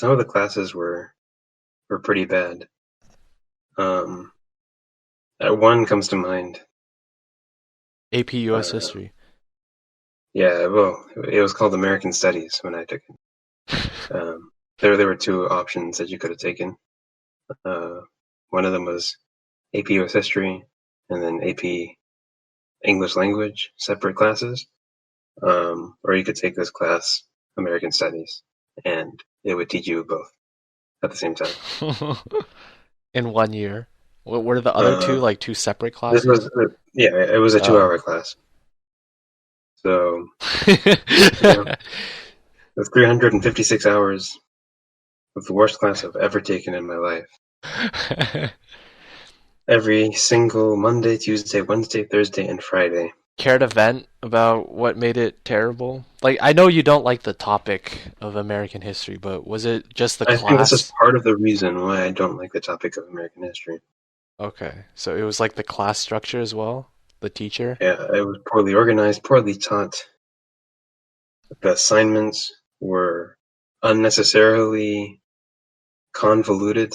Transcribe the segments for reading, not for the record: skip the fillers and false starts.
some of the classes were pretty bad. Um, one comes to mind. AP US Uh, history. yeah, well, it was called American Studies when I took it. There were two options that you could have taken. Uh, one of them was AP US history, and then AP English language, separate classes. Or you could take this class, American Studies, and it would teach you both at the same time. In 1 year. What were the other two? Uh, Like two separate this was, classes? yeah, it was a Oh. 2 hour class. So, yeah, the 356 hours of the worst class I've ever taken in my life. Every single Monday, Tuesday, Wednesday, Thursday, and Friday. Care to vent about what made it terrible? Like, I know you don't like the topic of American history, but was it just the I think this is class? part of the reason why I don't like the topic of American history. Okay, so it was like the class structure as well? The teacher? Yeah, it was poorly organized, poorly taught. The assignments were unnecessarily convoluted.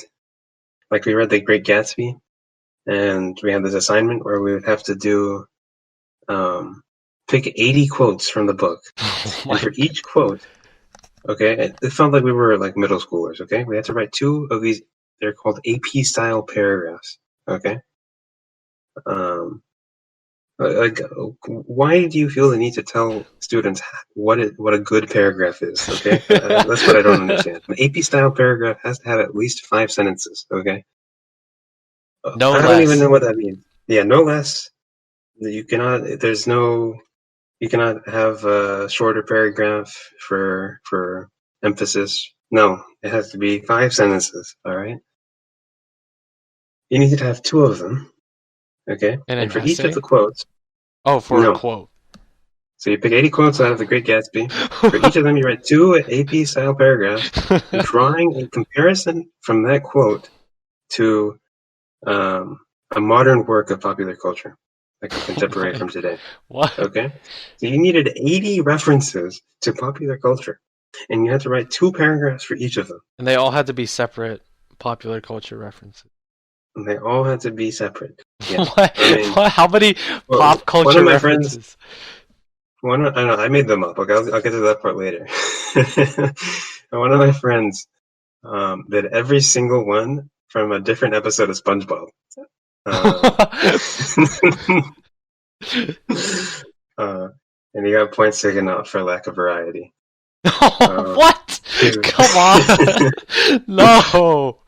Like we read The Great Gatsby, and we had this assignment where we would have to do pick 80 quotes from the book, Oh and my for each quote, okay, it felt like we were like middle schoolers. Okay, we had to write two of these. They're called AP style paragraphs. Okay, um, like why do you feel the need to tell students what a good paragraph is? Okay, that's what I don't understand. An AP style paragraph has to have at least 5 sentences. Okay, No I don't even less. know what that means. Yeah, no less. You cannot. There's no. You cannot have a shorter paragraph for emphasis. No, it has to be 5 sentences. All right. You need to have two of them. Okay, In and an for each of the essay? quotes, Oh, for a no. quote. So you pick 80 quotes out of The Great Gatsby. For each of them, you write two AP style paragraphs, drawing a comparison from that quote to um, a modern work of popular culture, like a Oh contemporary my. from today. What? Okay, so you needed 80 references to popular culture, and you had to write two paragraphs for each of them, And they all had to be separate popular culture references. and they all had to be separate. Yeah, What? I mean, What? How many well, pop one of culture my friends, references? I don't know, I made them up. Okay, I'll get to that part later. One of my friends did every single one from a different episode of SpongeBob. Um, uh, and he got points taken off for lack of variety. What? Come on. No.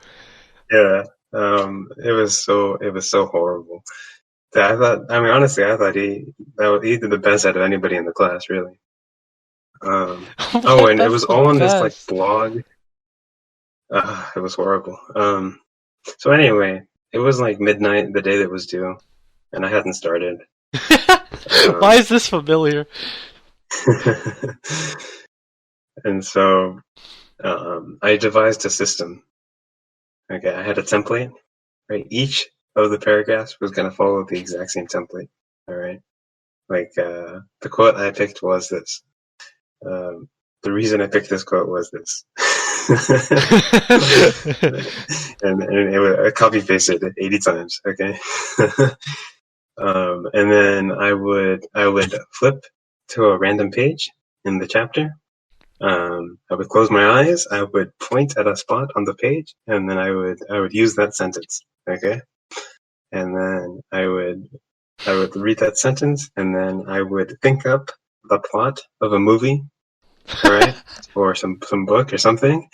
Yeah, it was so horrible. I thought, I mean, honestly, I thought he did the best out of anybody in the class, really. Oh, What? and it That's was the all on this like best. blog. It was horrible. So anyway, it was like midnight the day that was due, and I hadn't started. Why Um, is this familiar? and so I devised a system. Okay, I had a template. Right, each of the paragraphs was going to follow the exact same template. All right, like the quote I picked was this. The reason I picked this quote was this. And it was, I copy pasted it 80 times. Okay. And then I would flip to a random page in the chapter. I would close my eyes. I would point at a spot on the page, and then I would use that sentence. Okay, and then I would read that sentence, and then I would think up the plot of a movie, right, or some book or something,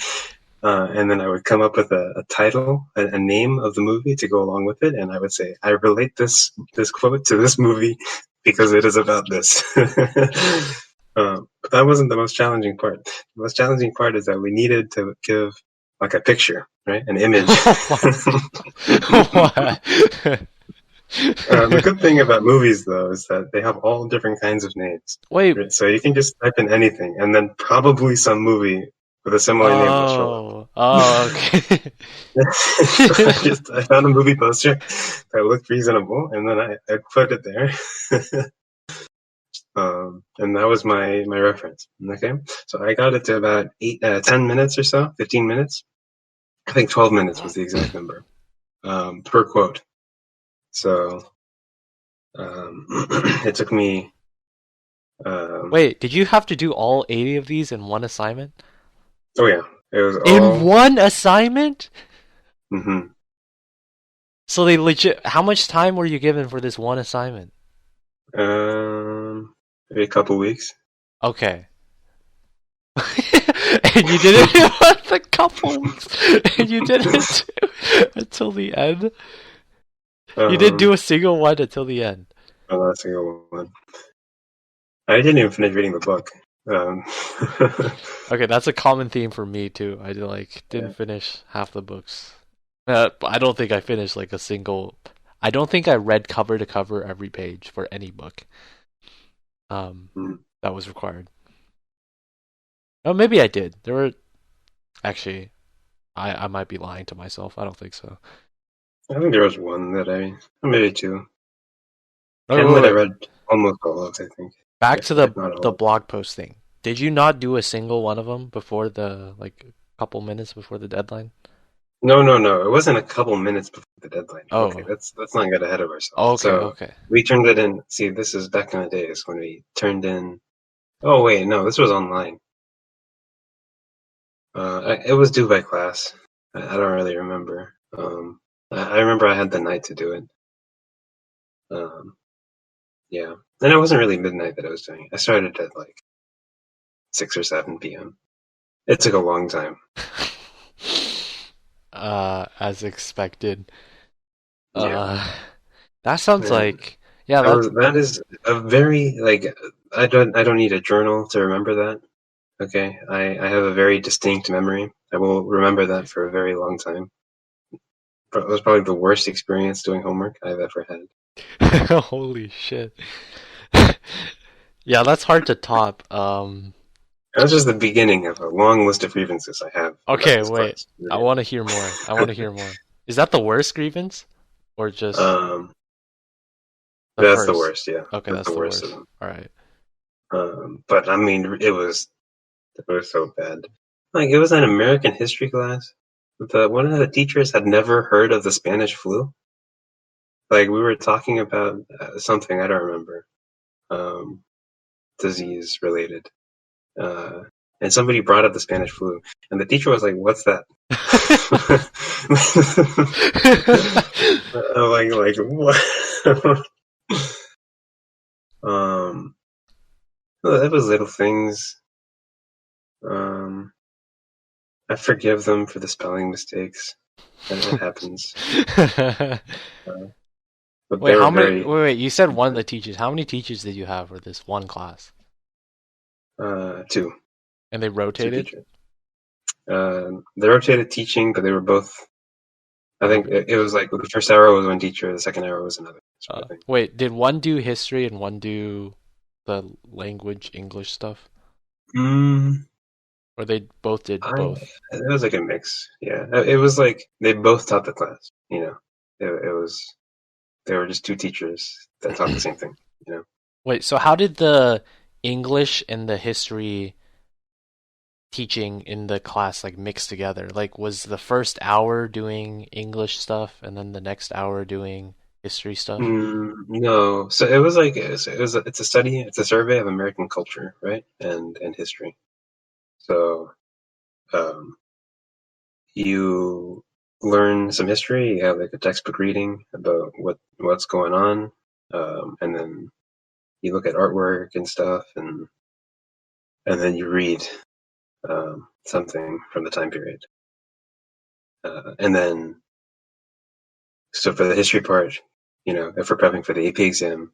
and then I would come up with a title, a name of the movie to go along with it, and I would say, I relate this quote to this movie because it is about this. But that wasn't the most challenging part. The most challenging part is that we needed to give like a picture, right, an image. What? The good thing about movies, though, is that they have all different kinds of names. Wait. Right? So you can just type in anything, and then probably some movie with a similar name will show up. Oh. Oh, okay. So I found a movie poster that looked reasonable, and then I put it there. And that was my reference. Okay, so I got it to about 10 minutes or so, 15 minutes. I think 12 minutes was the exact number per quote. So it took me. Um, Wait, did you have to do all 80 of these in one assignment? oh yeah, it was In all. one assignment? Hmm. So they legit. How much time were you given for this one assignment? Maybe a couple weeks. Okay. And you did it in a couple weeks. And you did it until the end. You didn't do Um, a single one until the end. not a single one. I didn't even finish reading the book. Um, Okay, that's a common theme for me too. I yeah. didn't finish half the books. I don't think I finished like a single. I don't think I read cover to cover every page for any book. Um, Mm. that was required. Oh, maybe I did. There were actually. I might be lying to myself. I don't think so. I think there was one that maybe two. Oh, wait, Hamlet, I wait. read almost all of, I think, Back to if not the all. blog post thing. Did you not do a single one of them before the like couple minutes before the deadline? No, no, no. It wasn't a couple minutes before the deadline. Okay, Oh, let's not get ahead of ourselves. okay, So okay. we turned it in. See, this is back in the days when we turned in. Oh wait, no, this was online. It was due by class. I don't really remember. I remember I had the night to do it. Um, yeah, and it wasn't really midnight that I was doing it. I started at like 6 or 7 p.m. It took a long time. As expected. Yeah, Uh, that sounds and like yeah. That that is a very like I don't need a journal to remember that. Okay, I have a very distinct memory. I will remember that for a very long time. But it was probably the worst experience doing homework I've ever had. holy shit. Yeah, that's hard to top. That was just the beginning of a long list of grievances I have about Okay, this wait. class. I want to hear more. I want to hear more. Is that the worst grievance or just Um, the that's the first? worst. Yeah, Okay, that's that's the the worst of worst. them. All right. But I mean, it was so bad. Like it was an American history class. One of the teachers had never heard of the Spanish flu. Like we were talking about something I don't remember, um, disease related, uh, and somebody brought up the Spanish flu, and the teacher was like, "What's that?" like what? um, well, that was little things. Um, I forgive them for the spelling mistakes. It happens. Uh, but Wait, they were how many? Wait, very wait. You said one of the teachers. How many teachers did you have for this one class? two And they two rotated? teachers. They rotated teaching, but they were both. I think Okay. it was like the first hour was one teacher, the second hour was another sort of thing. Wait, did one do history and one do the language English stuff? Mm, Or they both did both? it was like a mix. Yeah, it was like they both taught the class. It was they were just two teachers that taught the same thing. You know. Wait, so how did the English and the history teaching in the class like mix together? Like, was the first hour doing English stuff and then the next hour doing history stuff? No, so it was like it's a study, it's a survey of American culture, right, and history. So um, you learn some history, you have like a textbook reading about what's going on, and then you look at artwork and stuff, and then you read something from the time period, and then so for the history part, if we're prepping for the AP exam,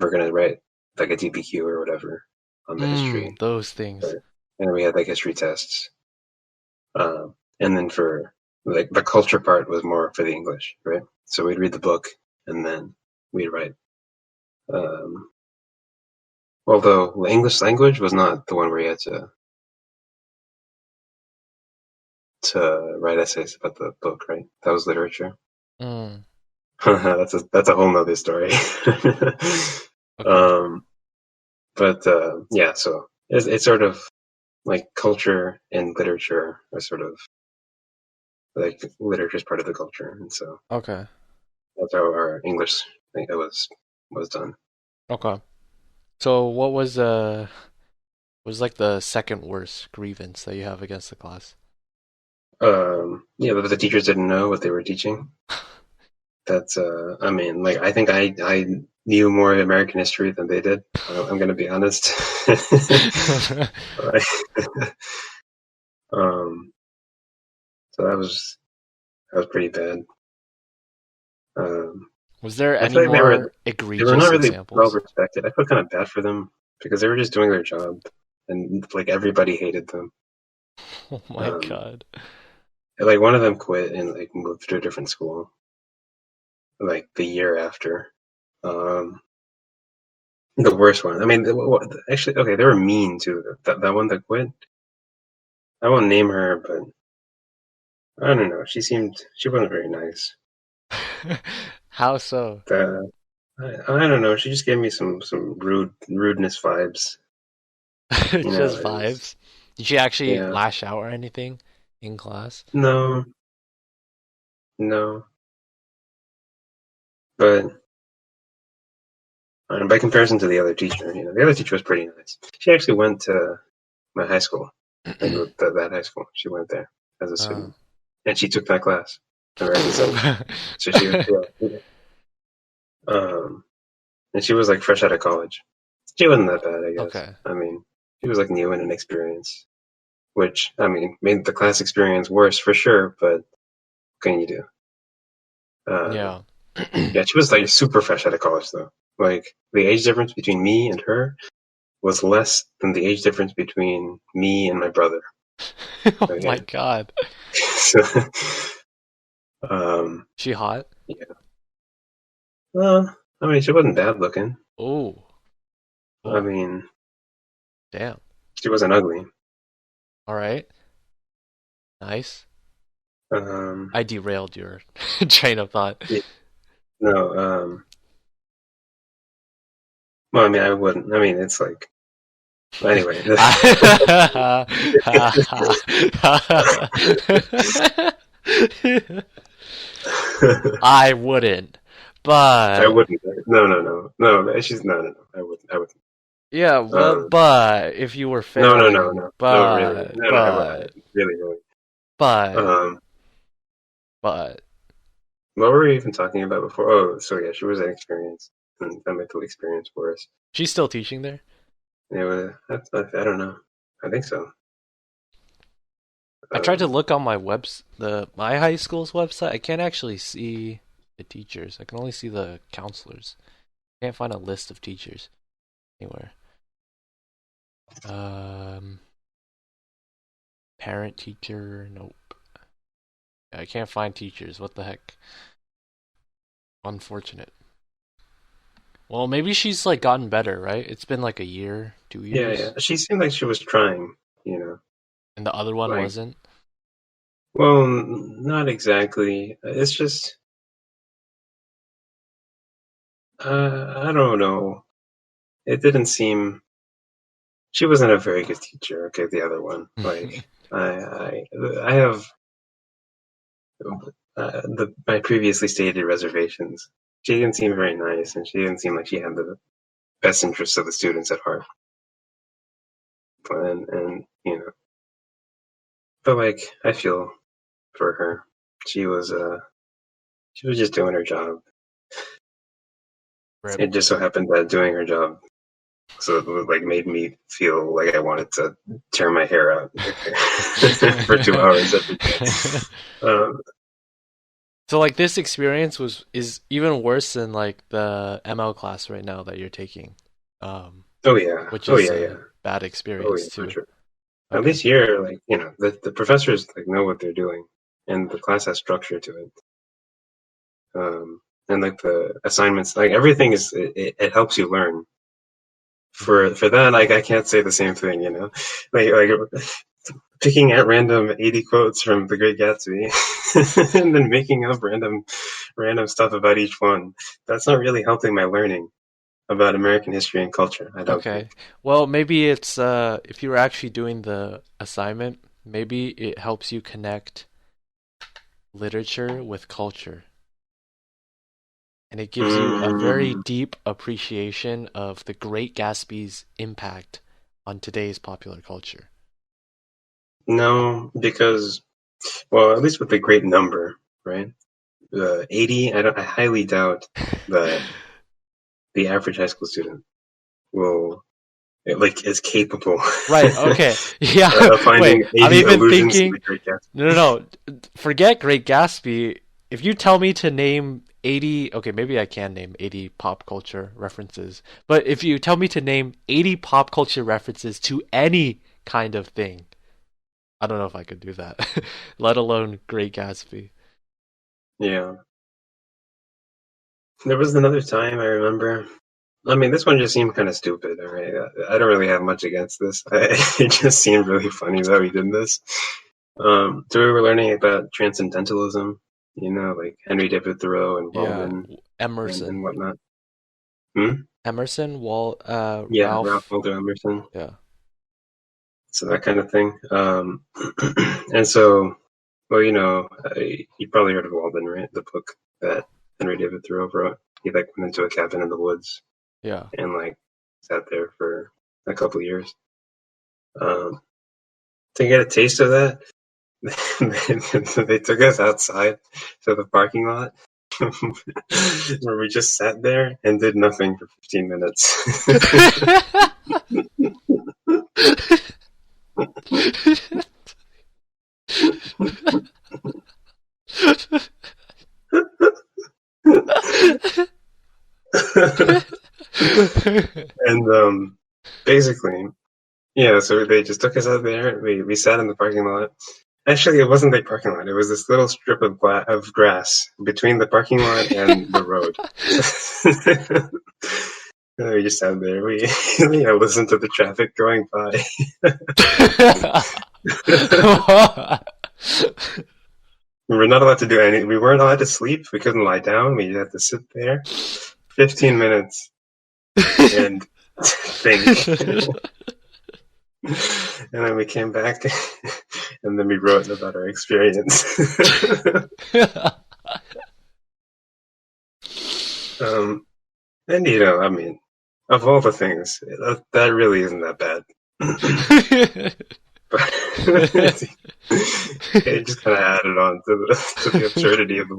we're gonna write like a DPQ or whatever on the history, Those things. right? And then we had like history tests, and then for like the culture part was more for the English, right? So we'd read the book and then we'd write. Um, Although the English language was not the one where you had to write essays about the book, right? That was literature. Mm, That's a whole nother story. okay. um, But yeah, so it's sort of like culture and literature are sort of like literature is part of the culture, and so Okay. that's how our English thing was done. Okay. So what was like the second worst grievance that you have against the class? Yeah, but the teachers didn't know what they were teaching. That's I mean, like I think I knew more American history than they did. I'm gonna be honest. um, so that was pretty bad. Um, Was there I any feel like more they were not egregious really well examples? respected. I felt kind of bad for them because they were just doing their job, and like everybody hated them. Oh my Um, God. like one of them quit and like moved to a different school like the year after. Um, the worst one. I mean, actually, okay, they were mean too. That one that quit. I won't name her, but I don't know. She wasn't very nice. How so? I don't know. She just gave me some rudeness vibes. You know, Just it was vibes. Did she actually yeah. lash out or anything in class? No, no. But by comparison to the other teacher, the other teacher was pretty nice. She actually went to my high school, like that high school. She went there as a Uh. student, and she took that class, American Studies. So she was yeah. Um, and she was like fresh out of college. She wasn't that bad, I guess. Okay. I mean, she was like new and inexperienced, which I mean made the class experience worse for sure. But what can you do? Yeah. Yeah, she was like super fresh out of college though. Like the age difference between me and her was less than the age difference between me and my brother. Oh my Okay. God. So, um, She hot? yeah. Well, I mean, she wasn't bad looking. Oh. I Oh. mean, Damn. she wasn't ugly. All right. Nice. Um, I derailed your train of thought. yeah, no, well, I mean, I wouldn't. I mean, it's like, anyway. I wouldn't, I but wouldn't. No, no, no, no. She's no. I wouldn't. I wouldn't. yeah, Um, but if you were no, no, no, failing, no, no. Really, no, no. I really, really. but, Um, but, what were we even talking about before? Oh, so yeah, she was inexperienced, and a mental experience for us. she's still teaching there. It was, I don't know. I think so. I tried to Um, look on my high school's website. I can't actually see the teachers. I can only see the counselors. I can't find a list of teachers anywhere. Um, Parent teacher, nope. I can't find teachers. What the heck? Unfortunate. Well, maybe she's like gotten better, right? It's been like a year, two yeah, yeah. years, She seemed like she was trying. and the other one Like, wasn't. well, not exactly. It's just, I don't know. It didn't seem. She wasn't a very good teacher. Okay, the other one. Like, I have my previously stated reservations. She didn't seem very nice, and she didn't seem like she had the best interests of the students at heart. But like I feel for her. She was uh she was just doing her job. Rip. It just so happened that doing her job so it like made me feel like I wanted to tear my hair out for 2 hours every day. Um, So like this experience is even worse than like the ML class right now that you're taking, oh yeah, which oh is yeah, yeah, a bad oh yeah, experience for too. sure. At Okay. least here, like the professors like know what they're doing, and the class has structure to it. And like the assignments, like everything it helps you learn. Hmm. For that, like I can't say the same thing, like picking at random 80 quotes from The Great Gatsby and then making up random stuff about each one. That's not really helping my learning. about American history and culture. I don't think. Okay. Well, maybe it's if you were actually doing the assignment, maybe it helps you connect literature with culture. And it gives you a very Mm, deep appreciation of the Great Gatsby's impact on today's popular culture. no, because well, at least with the great number, right? 80. I highly doubt that the average high school student will like is capable Right, okay. Yeah, of wait, finding I'm 80 even allusions to thinking, the Great Gatsby. no, no, no. Forget Great Gatsby. If you tell me to name 80, okay, maybe I can name 80 pop culture references. But if you tell me to name 80 pop culture references to any kind of thing, I don't know if I could do that, let alone Great Gatsby. Yeah, there was another time I remember. I mean, this one just seemed kind of stupid. All right, I don't really have much against this. It just seemed really funny that we did this. So we were learning about transcendentalism, like Henry David Thoreau and Yeah, Walden and Emerson. whatnot. Hmm? Ralph. Yeah, Ralph Waldo Emerson. Yeah. So that kind of thing. And so, well, you probably heard of Walden, right? The book that Henry David Thoreau wrote. He like went into a cabin in the woods Yeah. and like sat there for a couple of years. Um, to get a taste of that, they took us outside to the parking lot where we just sat there and did nothing for 15 minutes. And basically, yeah, so they just took us out there. We sat in the parking lot. Actually, it wasn't a parking lot. It was this little strip of grass between the parking lot and the road. And we just sat there. We listened to the traffic going by. We were not allowed to do anything. We weren't allowed to sleep. We couldn't lie down. We had to sit there 15 minutes and think. And then we came back and then we wrote about our experience. um, and, I mean, of all the things, that really isn't that bad. But it just kind of added on to the absurdity of the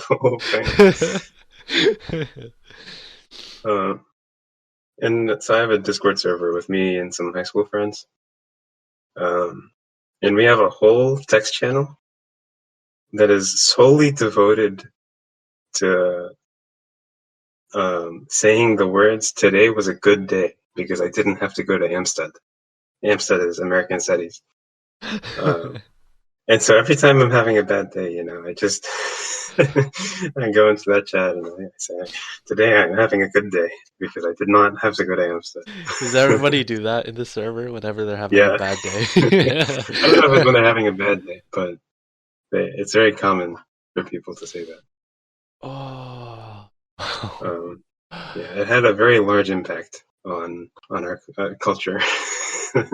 whole thing. Um, and so I have a Discord server with me and some high school friends. Um, and we have a whole text channel that is solely devoted to saying the words "Today was a good day" because I didn't have to go to Amsted. Amsted is American Studies, and so every time I'm having a bad day, I just I go into that chat and I say, "Today I'm having a good day because I did not have to go to Amsted." Does everybody do that in the server whenever they're having a Yeah, bad day? I don't know if it's when they're having a bad day, but it's very common for people to say that. Oh. Um, yeah, it had a very large impact on our culture, our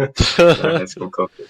high school culture.